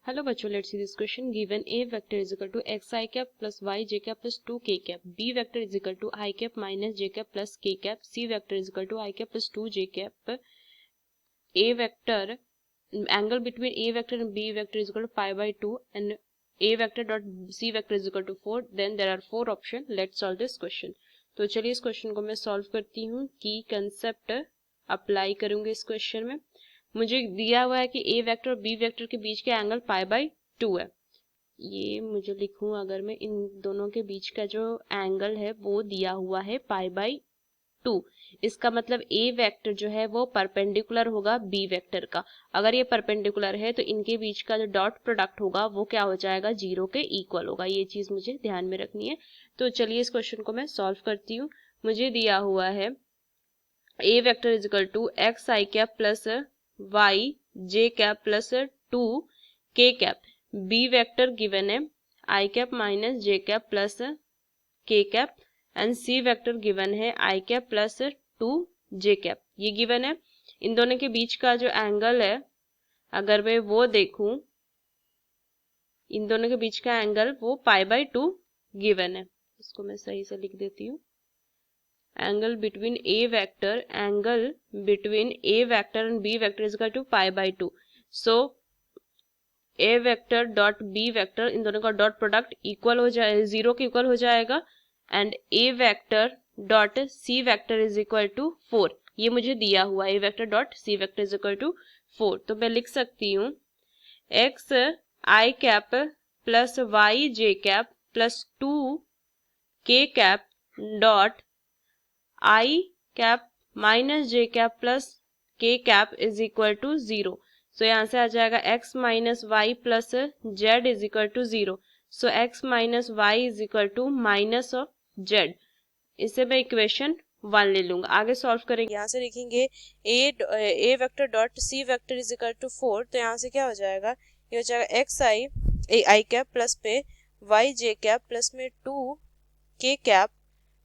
Hello बच्चों, let's see this question. Given A vector is equal to X I cap plus Y J cap plus 2 K cap, B vector is equal to I cap minus J cap plus के cap, C vector is equal to I cap plus 2 J cap, A vector angle between a vector and b vector is equal to pi by 2 and a vector dot c vector is equal to 4. then there are 4 options. let's solve this question. तो चलिए इस question को मैं solve करती हूँ कि concept apply करूंगी इस क्वेश्चन में। मुझे दिया हुआ है कि ए वेक्टर और बी वेक्टर के बीच का एंगल पाई बाई 2 है। ये मुझे लिखूं, अगर मैं इन दोनों के बीच का जो एंगल है वो दिया हुआ है पाई बाई 2, इसका मतलब ए वेक्टर जो है वो परपेंडिकुलर होगा बी वेक्टर का। अगर ये परपेंडिकुलर है तो इनके बीच का जो डॉट प्रोडक्ट होगा वो क्या हो जाएगा, 0 के इक्वल होगा। ये चीज मुझे ध्यान में रखनी है। तो चलिए इस क्वेश्चन को मैं सॉल्व करती हूँ। मुझे दिया हुआ है A vector is equal to X I cap plus Y J cap plus 2 K cap, B vector given है I cap minus J cap plus के cap and C vector given है I cap plus 2 J cap. ये given है। इन दोनों के बीच का जो एंगल है अगर मैं वो देखूं, इन दोनों के बीच का एंगल वो पाई बाई 2 गिवन है। इसको मैं सही से लिख देती हूँ। angle between a vector and b vector is equal to pi by 2. so a vector dot b vector, इन दोनों का डॉट प्रोडक्ट इक्वल हो जाए 0 के इक्वल हो जाएगा and a vector dot c vector is equal to 4। ये मुझे दिया हुआ a vector dot c vector is equal to 4। तो मैं लिख सकती हूँ x i cap plus y j cap plus 2 k cap dot i cap minus J cap plus के cap is equal to 0। So यहाँ से आ जाएगा x minus y plus z is equal to 0। So x minus y is equal to minus of z. इससे मैं equation 1 ले लूंगा। आगे सॉल्व करेंगे। यहाँ से लिखेंगे A vector dot C vector is equal to 4। तो यहाँ से क्या हो जाएगा, ये हो जाएगा एक्स आई कैप प्लस पे वाई जे कैप प्लस में 2 K cap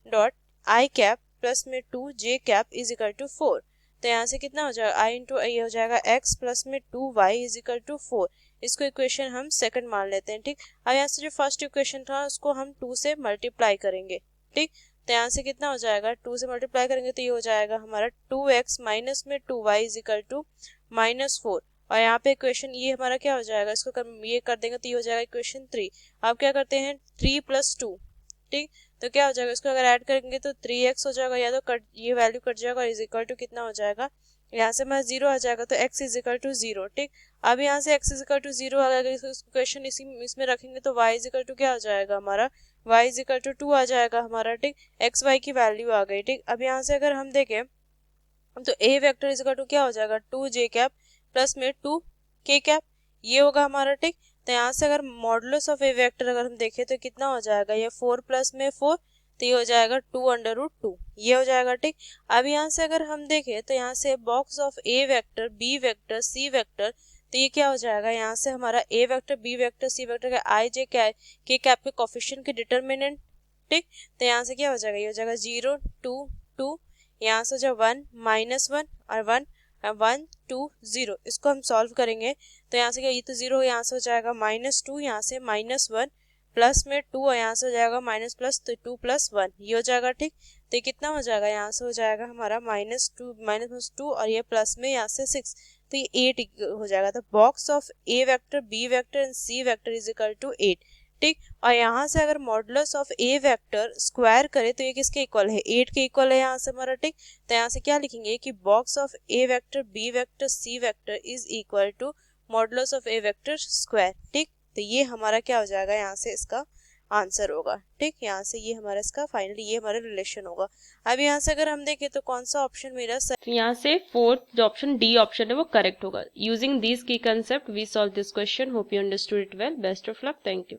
dot i cap plus में 2 J cap is equal to 4। तो यहाँ से कितना हो जाएगा, आई इंटू ये हो जाएगा x प्लस में 2y इज इक्वल टू 4। इसको इक्वेशन हम सेकंड मान लेते हैं। ठीक, अब यहाँ से जो फर्स्ट इक्वेशन था उसको हम 2 से मल्टीप्लाई करेंगे। ठीक, तो यहाँ से कितना हो जाएगा, 2 से मल्टीप्लाई करेंगे तो ये हो जाएगा हमारा 2x माइनस में 2y is equal to minus 4। और यहाँ पे इक्वेशन ये हमारा क्या हो जाएगा, इसको ये कर देंगे तो ये हो जाएगा इक्वेशन 3। अब क्या करते हैं 3 प्लस 2। ठीक, तो क्या हो जाएगा, इसको अगर ऐड करेंगे तो 3x हो जाएगा, या तो कट ये वैल्यू कट जाएगा और इज इक्वल टू कितना हो जाएगा, यहाँ से हमारा 0 आ जाएगा तो x इज इक्वल टू 0। ठीक, अब यहाँ से x इज इक्वल टू 0 अगर इक्वेशन इसमें रखेंगे तो y इज इक्वल टू क्या हो जाएगा हमारा, y इज इक्वल टू 2 आ जाएगा हमारा। ठीक, x y की वैल्यू आ गई। ठीक, अब यहाँ से अगर हम देखें तो a vector is equal to क्या हो जाएगा, 2 j कैप प्लस में 2 k कैप, ये होगा हमारा। ठीक, तो यहाँ से अगर मॉडुलस ऑफ ए वेक्टर अगर हम देखें तो कितना हो जाएगा, ये 4 प्लस में 4 तो ये हो जाएगा 2 अंडर रूट 2, ये हो जाएगा। ठीक, अब यहाँ से अगर हम देखें तो यहाँ से box of A vector B vector C vector, तो ये क्या हो जाएगा, यहाँ से हमारा A vector B vector C vector का आई जे के कैप के कोफिशिएंट के डिटर्मिनेंट। ठीक, तो यहाँ से क्या हो जाएगा, ये हो जाएगा 0 2 2, यहाँ से जो 1 माइनस 1 और 1 1 2 0। इसको हम सॉल्व करेंगे तो यहाँ से क्या, ये तो 0 यहाँ से हो जाएगा माइनस 2, यहाँ से माइनस 1 प्लस में 2 और यहाँ से हो जाएगा माइनस प्लस, तो 2 प्लस 1 ये हो जाएगा। ठीक, तो ये कितना हो जाएगा, यहाँ से हो जाएगा हमारा माइनस 2 और ये प्लस में यहाँ से 6, तो ये 8 हो जाएगा। तो box of A vector B vector and C vector is equal to 8। ठीक, और यहाँ से अगर modulus of A vector square करे तो ये किसके इक्वल है, 8 के इक्वल है यहाँ से हमारा। ठीक, तो यहाँ से क्या लिखेंगे कि box of A vector B vector C vector is equal to modulus of A vector square. ठीक, तो ये हमारा क्या हो जाएगा, यहाँ से इसका आंसर होगा। ठीक, यहाँ से ये हमारा इसका फाइनली ये हमारा रिलेशन होगा। अब यहाँ से अगर हम देखें तो कौन सा ऑप्शन मेरा तो यहाँ से फोर्थ जो ऑप्शन डी ऑप्शन है वो करेक्ट होगा। Using this key concept we solve this question. Hope you understood it well. Best of luck. Thank you.